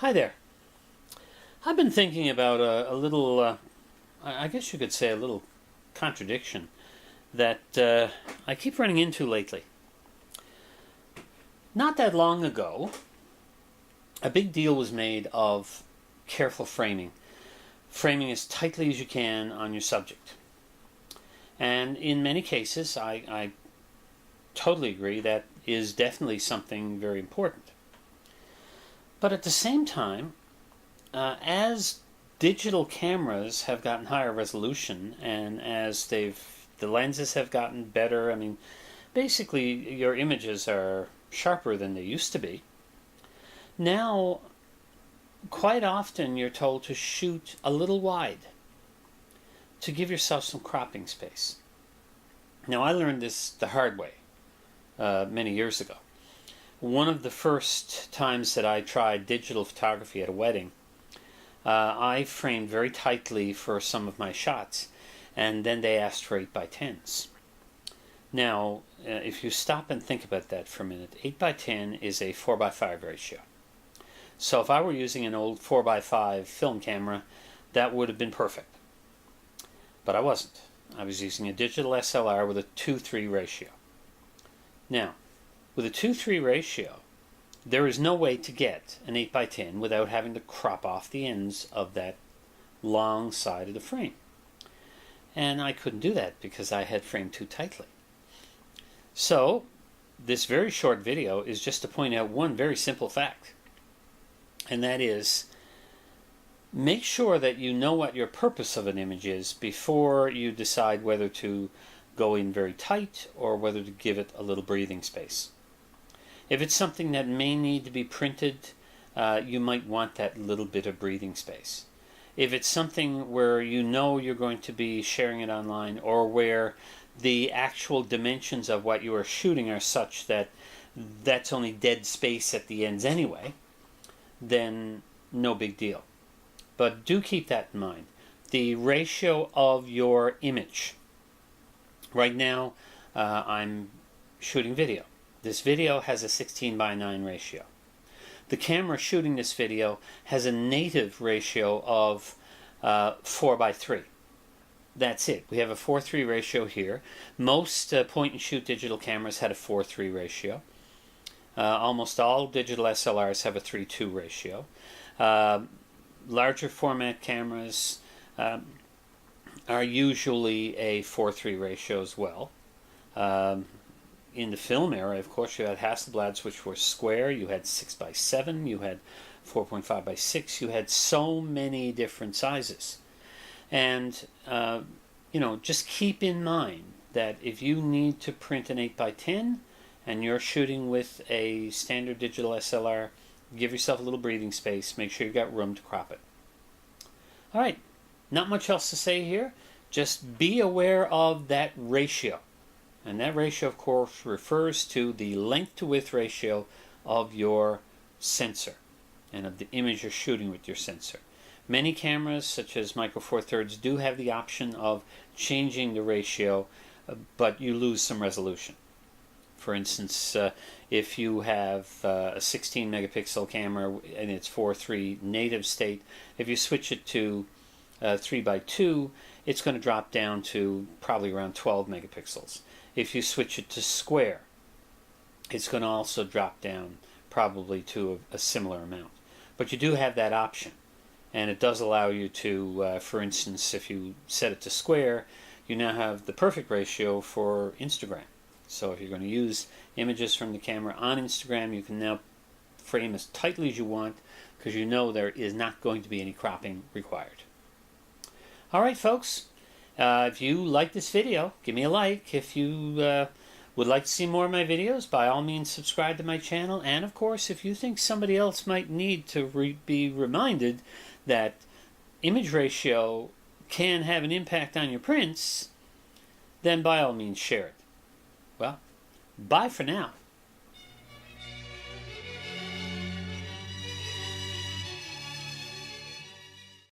Hi there. I've been thinking about a little, I guess you could say a little contradiction that I keep running into lately. Not that long ago, a big deal was made of careful framing. Framing as tightly as you can on your subject. And in many cases, I totally agree that is definitely something very important. But at the same time, as digital cameras have gotten higher resolution and as the lenses have gotten better, I mean, basically your images are sharper than they used to be. Now, quite often you're told to shoot a little wide to give yourself some cropping space. Now, I learned this the hard way many years ago. One of the first times that I tried digital photography at a wedding, I framed very tightly for some of my shots, and then they asked for 8x10s. Now, if you stop and think about that for a minute, 8x10 is a 4:5 ratio. So if I were using an old 4:5 film camera, that would have been perfect. But I wasn't. I was using a digital SLR with a 2:3 ratio. Now, with a 2:3 ratio, there is no way to get an 8x10 without having to crop off the ends of that long side of the frame. And I couldn't do that because I had framed too tightly. So, this very short video is just to point out one very simple fact. And that is, make sure that you know what your purpose of an image is before you decide whether to go in very tight or whether to give it a little breathing space. If it's something that may need to be printed, you might want that little bit of breathing space. If it's something where you know you're going to be sharing it online, or where the actual dimensions of what you are shooting are such that that's only dead space at the ends anyway, then no big deal. But do keep that in mind. The ratio of your image. Right now, I'm shooting video. This video has a 16:9 ratio. The camera shooting this video has a native ratio of 4:3. That's it. We have a 4:3 ratio here. Most point-and-shoot digital cameras had a 4:3 ratio. Almost all digital SLRs have a 3:2 ratio. Larger format cameras are usually a 4:3 ratio as well. In the film era, of course, you had Hasselblads, which were square. You had 6:7. You had 4.5:6. You had so many different sizes. And, just keep in mind that if you need to print an 8x10 and you're shooting with a standard digital SLR, give yourself a little breathing space. Make sure you've got room to crop it. All right, not much else to say here. Just be aware of that ratio. And that ratio, of course, refers to the length to width ratio of your sensor and of the image you're shooting with your sensor. Many cameras, such as Micro Four Thirds, do have the option of changing the ratio, but you lose some resolution. For instance, if you have a 16 megapixel camera in its 4:3 native state, if you switch it to 3:2, it's going to drop down to probably around 12 megapixels. If you switch it to square, it's going to also drop down probably to a similar amount. But you do have that option. And it does allow you to, for instance, if you set it to square, you now have the perfect ratio for Instagram. So if you're going to use images from the camera on Instagram, you can now frame as tightly as you want because you know there is not going to be any cropping required. All right, folks. If you like this video, give me a like. If you would like to see more of my videos, by all means subscribe to my channel. And of course, if you think somebody else might need to be reminded that image ratio can have an impact on your prints, then by all means share it. Well, bye for now.